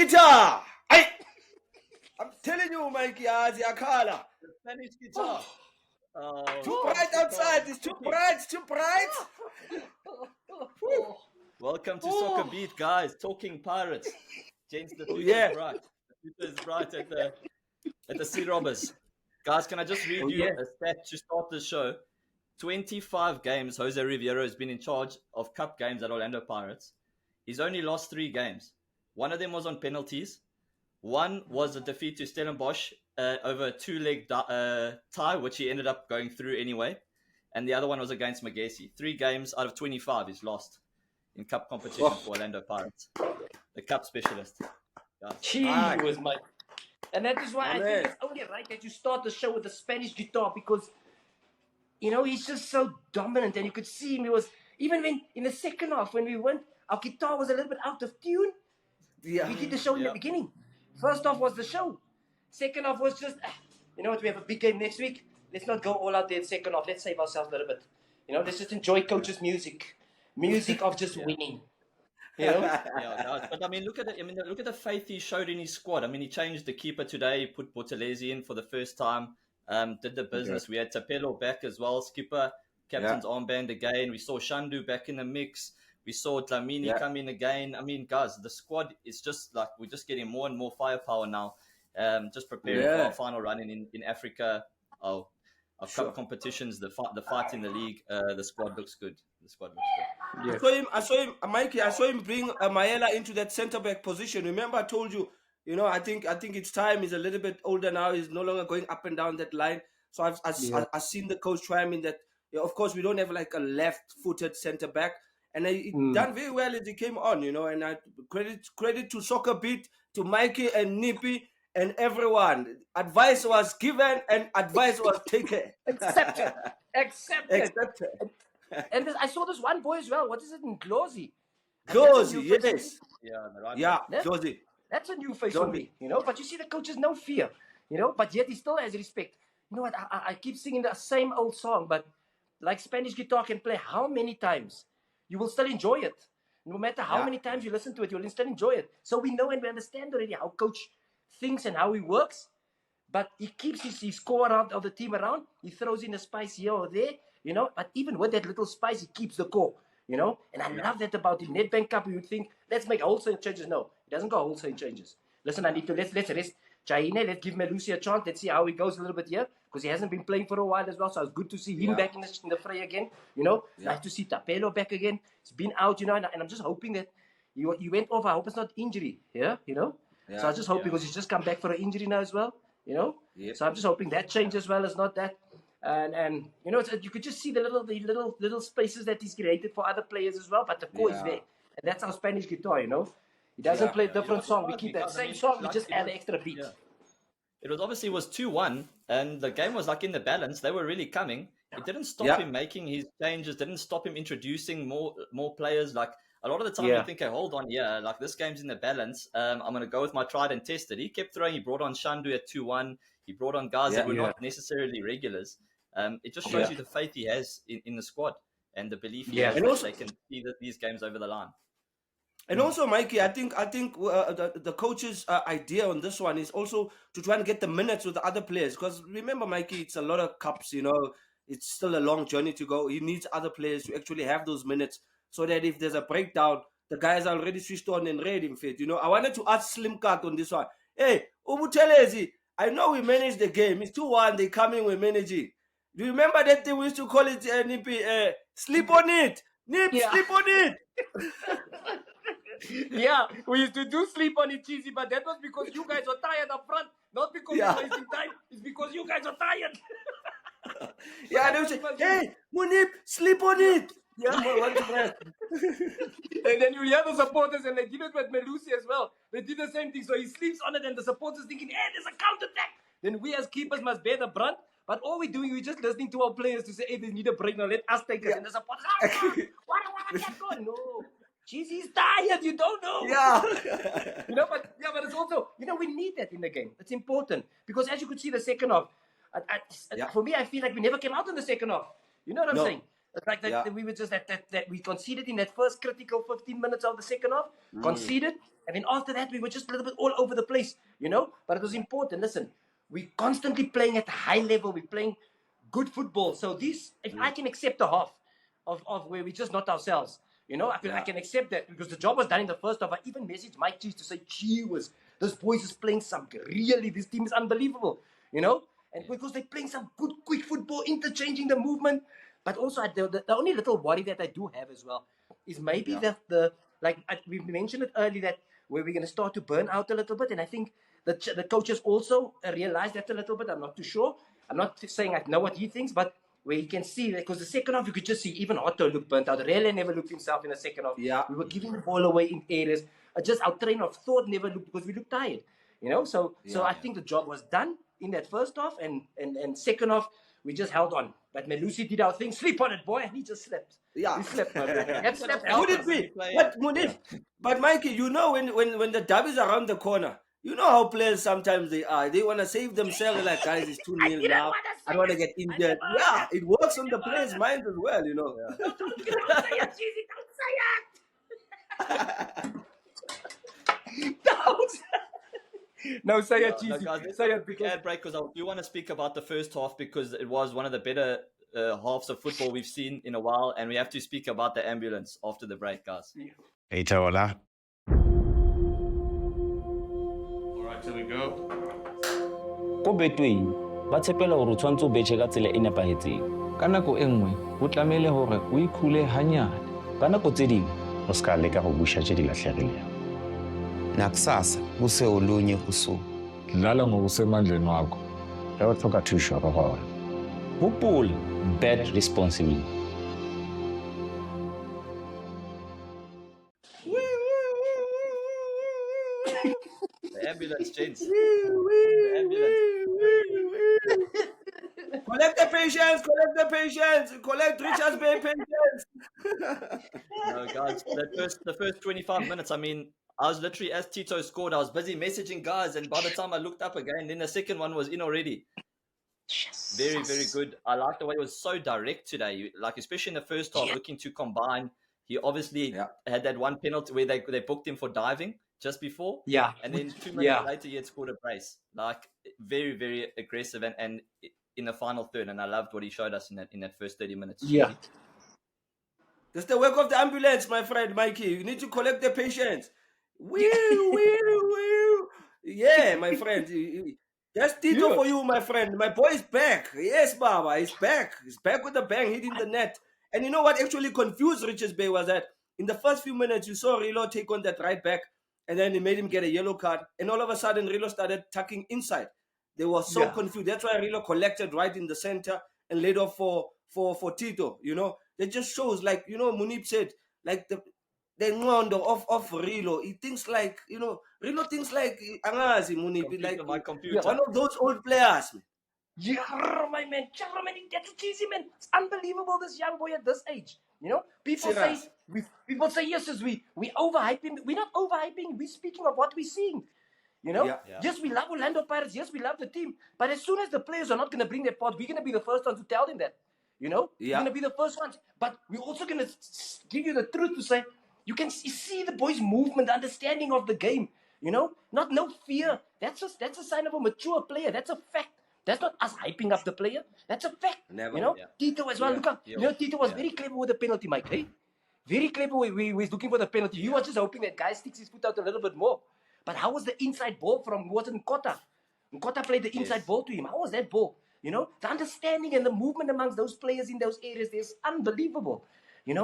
guitar. I'm telling you, Mikey, Aziyakhala. The Spanish guitar. Too bright outside. It's too bright. It's too bright. Welcome to SoccerBeat, guys. Talking Pirates. Gents, the future is bright. The future is bright at the Sea Robbers. Guys, can I just read you a stat to start the show? 25 games Jose Riveiro has been in charge of cup games at Orlando Pirates. He's only lost 3 games. One of them was on penalties. One was a defeat to Stellenbosch over a 2-leg tie, which he ended up going through anyway. And the other one was against Magesi. 3 games out of 25 he's lost in cup competition for Orlando Pirates. The cup specialist. He was my... And that is why I think it's only right that you start the show with the Spanish guitar, because, you know, he's just so dominant. And you could see him. He was, even when in the second half, when we went, our guitar was a little bit out of tune. We did the show in the beginning. First half was the show. Second half was just, you know what, we have a big game next week. Let's not go all out there in second half. Let's save ourselves a little bit. You know, let's just enjoy coach's music. Music of just winning. You know? But I mean, look at it. I mean, look at the faith he showed in his squad. I mean, he changed the keeper today. He put Buthelezi in for the first time. Did the business. Okay. We had Tapelo back as well. Skipper, captain's armband again. We saw Shandu back in the mix. We saw Dlamini come in again. I mean, guys, the squad is just like, we're just getting more and more firepower now. Just preparing for our final run in Africa. Our cup competitions, the fight in the league. The squad looks good. I saw him, Mikey. I saw him bring Maela into that centre back position. Remember, I told you, you know, I think it's time. He's a little bit older now. He's no longer going up and down that line. So I've seen the coach try him in that. You know, of course, we don't have like a left-footed centre back, and he done very well as he came on. You know, and I credit to SoccerBeat, to Mikey and Nippy and everyone. Advice was given and advice was taken. Accepted. And I saw this one boy as well. What is it? Glozy, yes. Glozy. That's a new face for me, you know. But you see, the coach has no fear, you know. But yet he still has respect. You know what? I keep singing the same old song, but like Spanish guitar can play how many times, you will still enjoy it. No matter how many times you listen to it, you'll still enjoy it. So we know and we understand already how coach thinks and how he works. But he keeps his core of the team around. He throws in a spice here or there. You know, but even with that little spice, he keeps the core, you know. And I love that about him. Nedbank Cup, you would think, let's make wholesale changes. No, he doesn't go wholesale changes. Listen, I need to, let's rest Chaine. Let's give Melusi a chance. Let's see how he goes a little bit here, because he hasn't been playing for a while as well. So it's good to see him back in the fray again, you know. Nice to see Tapelo back again. He's been out, you know, and I'm just hoping that he went off. I hope it's not injury here, you know. So I just hope, because he's just come back for an injury now as well, you know. So I'm just hoping that change as well as not that. And you know, you could just see the little spaces that he's created for other players as well. But the core is there, and that's our Spanish guitar. You know, he doesn't play a different song. We keep that same song. We just add an extra beat. It was 2-1, and the game was like in the balance. They were really coming. It didn't stop him making his changes. Didn't stop him introducing more players. Like a lot of the time, you think, hey, hold on, like this game's in the balance. I'm going to go with my tried and tested. He kept throwing. He brought on Shandu at 2-1. He brought on guys that were not necessarily regulars. It just shows you the faith he has in the squad and the belief he has that they can see these games over the line. And also, Mikey, I think the coach's idea on this one is also to try and get the minutes with the other players. Because remember, Mikey, it's a lot of cups, you know. It's still a long journey to go. He needs other players to actually have those minutes, so that if there's a breakdown, the guys are already switched on and ready in fit. You know, I wanted to ask Slim Cut on this one. Hey, Buthelezi, I know we managed the game. It's 2-1. They coming, we're managing. Do you remember that thing we used to call it, Nippy? Sleep on it. Nip, sleep on it. We used to do sleep on it, Cheesy, but that was because you guys were tired up front. Not because you're wasting time. It's because you guys are tired. They would say, hey, Moeneeb, sleep on it. And then you hear the supporters, and they did it with Melusi as well. They did the same thing. So he sleeps on it, and the supporters thinking, hey, there's a counter-attack. Then we as keepers must bear the brunt. But all we're doing, we're just listening to our players to say, hey, they need a break now. Let us take it. And the supporters, what can't go? No. Jeez, he's tired. You don't know. You know, but it's also, you know, we need that in the game. It's important. Because as you could see the second half, for me, I feel like we never came out in the second half. You know what I'm saying? The fact that we were just that we conceded in that first critical 15 minutes of the second half, conceded, and then after that we were just a little bit all over the place, But it was important. Listen, we're constantly playing at a high level. We're playing good football. So if I can accept a half of where we just not ourselves, I can accept that because the job was done in the first half. I even messaged Mike Cheese to say, this boys is playing this team is unbelievable, And because they're playing some good, quick football, interchanging the movement. But also, the only little worry that I do have as well is maybe we mentioned it earlier that where we're going to start to burn out a little bit. And I think the coaches also realized that a little bit. I'm not too sure. I'm not saying I know what he thinks, but where you can see that because the second half, you could just see even Otto looked burnt out. Rele never looked himself in the second half. Yeah. We were giving the ball away in areas. Just our train of thought never looked because we looked tired. So I think the job was done in that first half and second half, we just held on. But Melusi did our thing. Sleep on it, boy. And he just slept. Yeah. He slept, my boy. Could it be? But Moeneeb, but Mikey, when the derby's around the corner, how players sometimes they are. They want to save themselves. Like, guys, it's 2-0 now. I don't want to get injured. Yeah, it works on the players' minds as well, Don't say it, Cheesy. Don't say it. Don't. No, say it, Cheesy. Say it because ad break, because I do want to speak about the first half because it was one of the better halves of football we've seen in a while, and we have to speak about the ambulance after the break, guys. Hey, Taola. All right, here we go. Ko Betway ba tshepela hore o tshwantse o betjhe ka tsela e nepahetseng ka nako e nngwe ho tlamehile hore o ikhule hanyane ka nako tse ding O ska leka go busha tše di lahlegilego. Nakusasa kuse olunye usuku. Dlala ngokusemandleni wakho. Ge o tlhoka thušo re gona. hopola bet responsibly. The ambulance, gents. Collect the patience. Collect Richard's Bay patience. No, guys, the first 25 minutes, I mean, I was literally, as Tito scored, I was busy messaging guys, and by the time I looked up again, then the second one was in already. Very, very good. I like the way it was so direct today, like especially in the first half, looking to combine. He obviously had that one penalty where they booked him for diving just before. Yeah. And then 2 minutes later, he had scored a brace. Like, very, very aggressive and in the final third. And I loved what he showed us in that first 30 minutes. Yeah. That's the work of the ambulance, my friend Mikey. You need to collect the patients. Yeah, my friend. That's Tito for you, my friend. My boy is back. Yes, Baba, he's back. He's back with the bang, hitting the net. And you know what actually confused Richards Bay was that in the first few minutes, you saw Rilo take on that right back, and then he made him get a yellow card. And all of a sudden, Rilo started tucking inside. They were so confused. That's why Rilo collected right in the center and laid off for Tito. It just shows, like, Moeneeb said, like the ngondo of Rilo. He thinks like, Rilo thinks like Angazi Moeneeb, like my computer. One of those old players. Yeah, my man. That's cheesy, man. It's unbelievable, this young boy at this age. People say yes, we overhype him. We're not overhyping. We're speaking of what we're seeing. Yes, we love Orlando Pirates. Yes, we love the team. But as soon as the players are not going to bring their part, we're going to be the first ones to tell them that. We're going to be the first ones. But we're also going to give you the truth to say, you can see the boys' movement, understanding of the game. Not no fear. That's a sign of a mature player. That's a fact. That's not us hyping up the player. That's a fact. Never. Tito as well. Look up. Tito was very clever with the penalty, Mike. Hey? Very clever. We was looking for the penalty. He was just hoping that guy sticks his foot out a little bit more. But how was the inside ball from Nkotha? Nkotha played the inside ball to him. How was that ball? The understanding and the movement amongst those players in those areas is unbelievable. I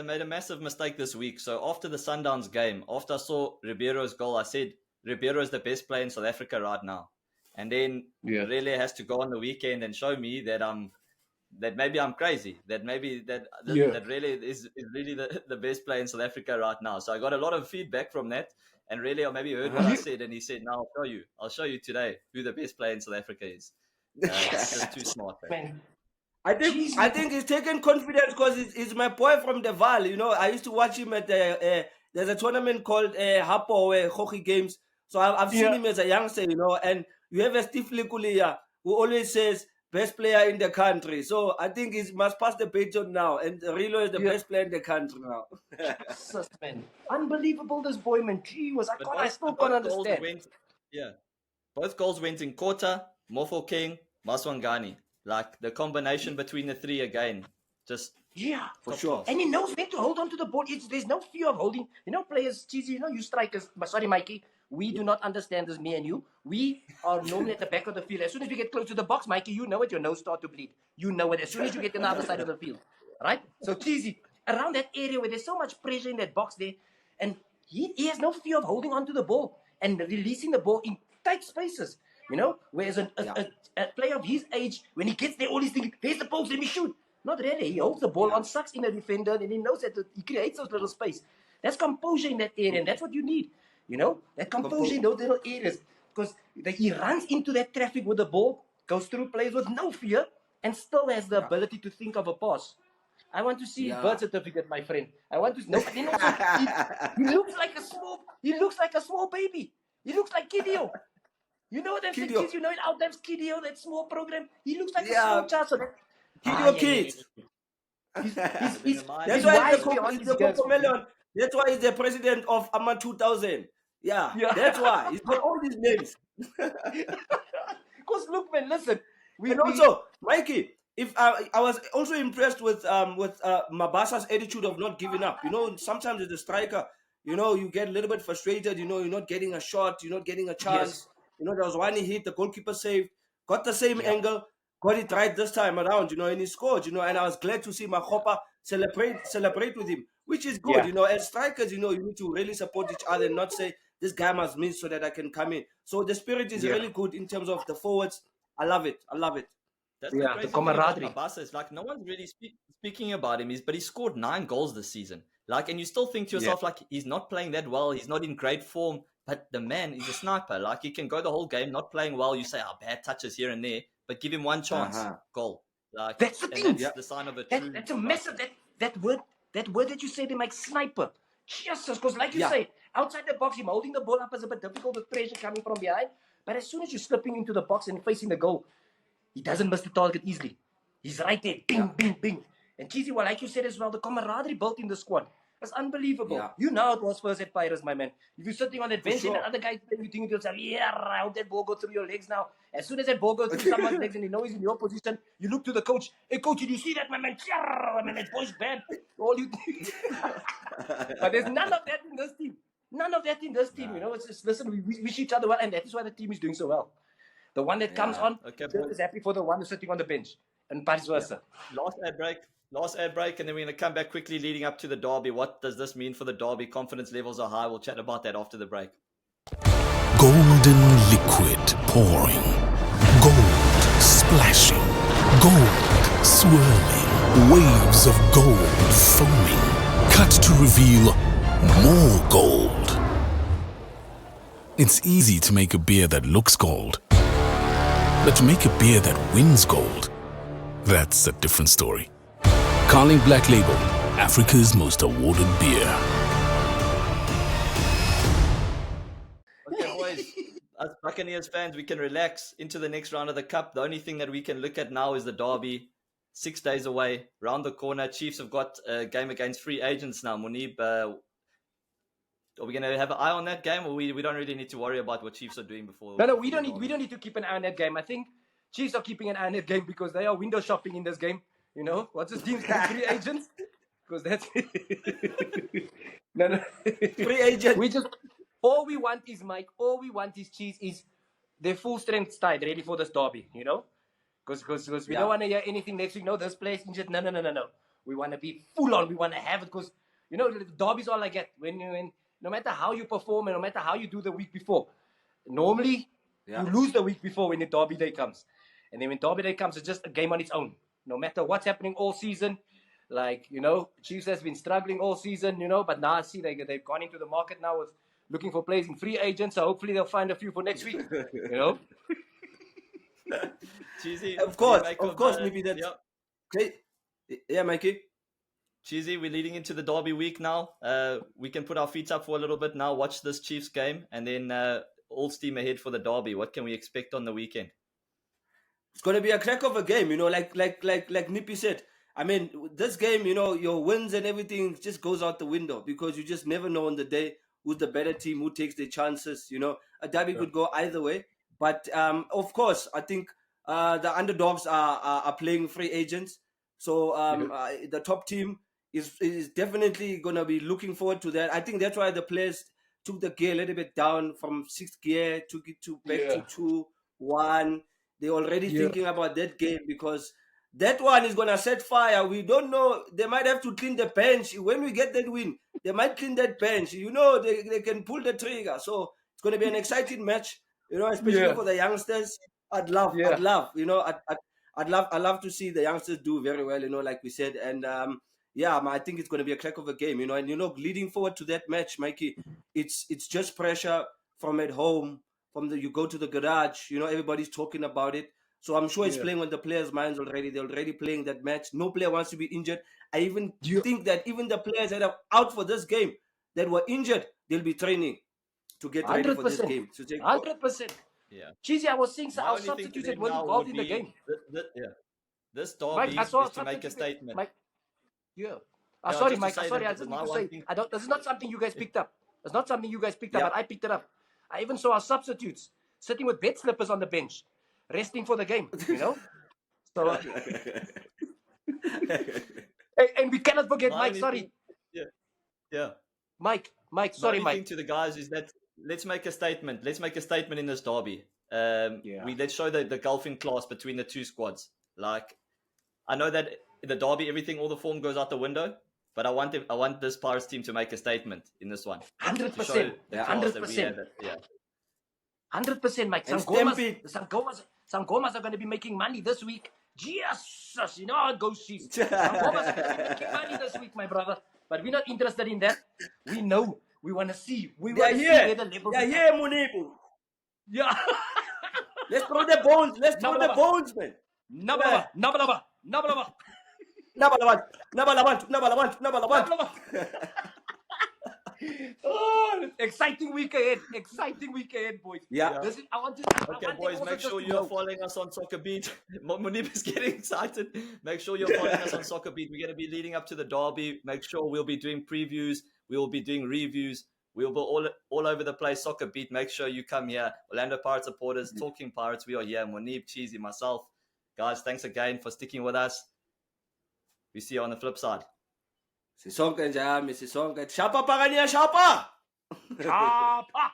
made a massive mistake this week. So after the Sundowns game, after I saw Ribeiro's goal, I said, Ribeiro is the best player in South Africa right now. And then really has to go on the weekend and show me that that maybe I'm crazy, that maybe that really is really the best player in South Africa right now. So I got a lot of feedback from that, and really I maybe heard what I said, and he said, "No, I'll show you today who the best player in South Africa is." It's just too smart, man. I think he's taken confidence because he's my boy from the Val. I used to watch him at there's a tournament called Hapo Hockey Games. So I've seen him as a youngster, and you have a Steve Likulia who always says best player in the country. So I think he must pass the baton now. And Rilo is the best player in the country now. Jesus, man. Unbelievable, this boy, man. I still can't understand. Both goals went in Nkotha, Mofokeng, Maswanganyi. Like the combination between the three again. Just for sure. Class. And he knows when to hold on to the ball. There's no fear of holding. Players, Cheesy, you strikers. Sorry, Mikey. We do not understand this, me and you. We are normally at the back of the field. As soon as we get close to the box, Mikey, you know it, your nose start to bleed. You know it as soon as you get to the other side of the field. Right? So, Cheesy, around that area where there's so much pressure in that box there, and he has no fear of holding on to the ball and releasing the ball in tight spaces. Whereas a player of his age, when he gets there, all he's thinking, there's the post, let me shoot. Not really. He holds the ball on, sucks in a defender, and he knows that he creates those little space. That's composure in that area, and that's what you need. That composure in those little areas. Because he runs into that traffic with the ball, goes through plays with no fear, and still has the ability to think of a pass. I want to see his birth certificate, my friend. I want to know. But then also, he looks like a small baby. He looks like Kidio. You know them kids, in Outtime's Kidio, that small program. He looks like a small child. So Kidio kids. That's why he's the Cocomelon. That's why he's the president of AMA 2000. Yeah, that's why. He's got all these names. Because look, man, listen. Also, Mikey, if I was also impressed with Mabasa's attitude of not giving up. Sometimes as a striker, you get a little bit frustrated. You're not getting a shot. You're not getting a chance. There was one he hit, the goalkeeper saved, got the same angle, got it right this time around, and he scored, and I was glad to see Makgopa celebrate with him, which is good, as strikers, you need to really support each other and not say, this guy must miss so that I can come in. So the spirit is really good in terms of the forwards. I love it. That's the camaraderie. Mabasa is like, no one's really speaking about him, but he scored 9 goals this season. Like, and you still think to yourself, like, he's not playing that well, he's not in great form. But the man is a sniper. Like, he can go the whole game, not playing well. You say, bad touches here and there, but give him one chance, goal. Like, that's the thing. That's the sign of a true. That's a massive. That word that you say, they make sniper. Jesus, because like you say, outside the box, him holding the ball up is a bit difficult with pressure coming from behind. But as soon as you're slipping into the box and facing the goal, he doesn't miss the target easily. He's right there, bing, bing, bing. And Cheesy, well, like you said as well, the camaraderie built in the squad. It's unbelievable. Yeah. You know it was first at Pirates, my man. If you're sitting on that bench and the other guy, you think to yourself, how that ball go through your legs now? As soon as that ball goes through someone's legs and he knows he's in your position, you look to the coach. Hey, coach, did you see that, my man? That boy's bad. All you But there's none of that in this team. It's just, listen, we wish each other well, and that is why the team is doing so well. The one that comes on is happy for the one who's sitting on the bench, and vice versa. Last ad break, and then we're going to come back quickly leading up to the derby. What does this mean for the derby? Confidence levels are high. We'll chat about that after the break. Golden liquid pouring. Gold splashing. Gold swirling. Waves of gold foaming. Cut to reveal more gold. It's easy to make a beer that looks gold. But to make a beer that wins gold, that's a different story. Carling Black Label, Africa's most awarded beer. Okay, boys, as Buccaneers fans, we can relax into the next round of the Cup. The only thing that we can look at now is the derby. 6 days away, round the corner. Chiefs have got a game against free agents now. Moeneeb, are we going to have an eye on that game, or we don't really need to worry about what Chiefs are doing before? No, we don't need to keep an eye on that game. I think Chiefs are keeping an eye on that game because they are window shopping in this game. What's his team's free agents? Because that's no. Free agent. All we want is Cheese is their full strength side ready for this derby. Because we don't want to hear anything next week. No, this place injured. No. We want to be full on. We want to have it because the derby's all like that. When no matter how you perform and no matter how you do the week before, normally you lose the week before when the derby day comes, and then when derby day comes, it's just a game on its own. No matter what's happening all season, Chiefs has been struggling all season, but now I see they've gone into the market now with looking for players in free agents, so hopefully they'll find a few for next week, Cheesy, of course, maybe that's okay. Yeah, Mikey. Cheesy, we're leading into the derby week now. We can put our feet up for a little bit now, watch this Chiefs game, and then all steam ahead for the derby. What can we expect on the weekend? it's going to be a crack of a game, like Nippy said. I mean, this game, your wins and everything just goes out the window because you just never know on the day who's the better team, who takes their chances. A derby could go either way. But of course, I think the underdogs are playing free agents. So the top team is definitely going to be looking forward to that. I think that's why the players took the gear a little bit down from 6th gear, took it back to 2, 1. They're already thinking about that game because that one is going to set fire. We don't know. They might have to clean the bench. When we get that win, they might clean that bench. They can pull the trigger. So it's going to be an exciting match, especially for the youngsters. I'd love, I'd love to see the youngsters do very well, like we said. And I think it's going to be a crack of a game, and leading forward to that match, Mikey, it's just pressure from at home, you go to the garage, everybody's talking about it. So I'm sure it's playing on the players' minds already. They're already playing that match. No player wants to be injured. I even think that even the players that are out for this game that were injured, they'll be training to get ready for this game. So 100%. Yeah. Cheesy, I was seeing our substitutes that weren't involved in the game. This derby is to make a statement. Sorry, Mike. Sorry, I didn't mean to say. This is not something you guys picked up. It's not something you guys picked up, but I picked it up. I even saw our substitutes sitting with bed slippers on the bench, resting for the game, So, and we cannot forget Mike, sorry. Mike, sorry, Mike. My thing to the guys is that let's make a statement. Let's make a statement in this derby. Let's show the golfing class between the two squads. Like, I know that in the derby, all the form goes out the window, but I want this Pirates team to make a statement in this one. 100%. 100%. 100%, Mike. Some Gomas are going to be making money this week. Jesus, you know how it goes, Chiefs. Some Gomas are going to be making money this week, my brother. But we're not interested in that. We know. We want to see. We want to see where the levels are. Yeah, Moeneeb. Yeah. Let's throw the bones. Let's throw the bones, man. Nabalaba. Oh, exciting week ahead, boys. Yeah. Boys, make sure you're following us on SoccerBeat. Moeneeb is getting excited. Make sure you're following us on SoccerBeat. We're going to be leading up to the derby. Make sure we'll be doing previews. We will be doing reviews. We'll be all over the place. SoccerBeat. Make sure you come here. Orlando Pirates supporters, Talking Pirates. We are here. Moeneeb, Cheesy, myself. Guys, thanks again for sticking with us. We see you on the flip side. Sisonke njami, sisonke. Shapa pagania, shapa! Shapa!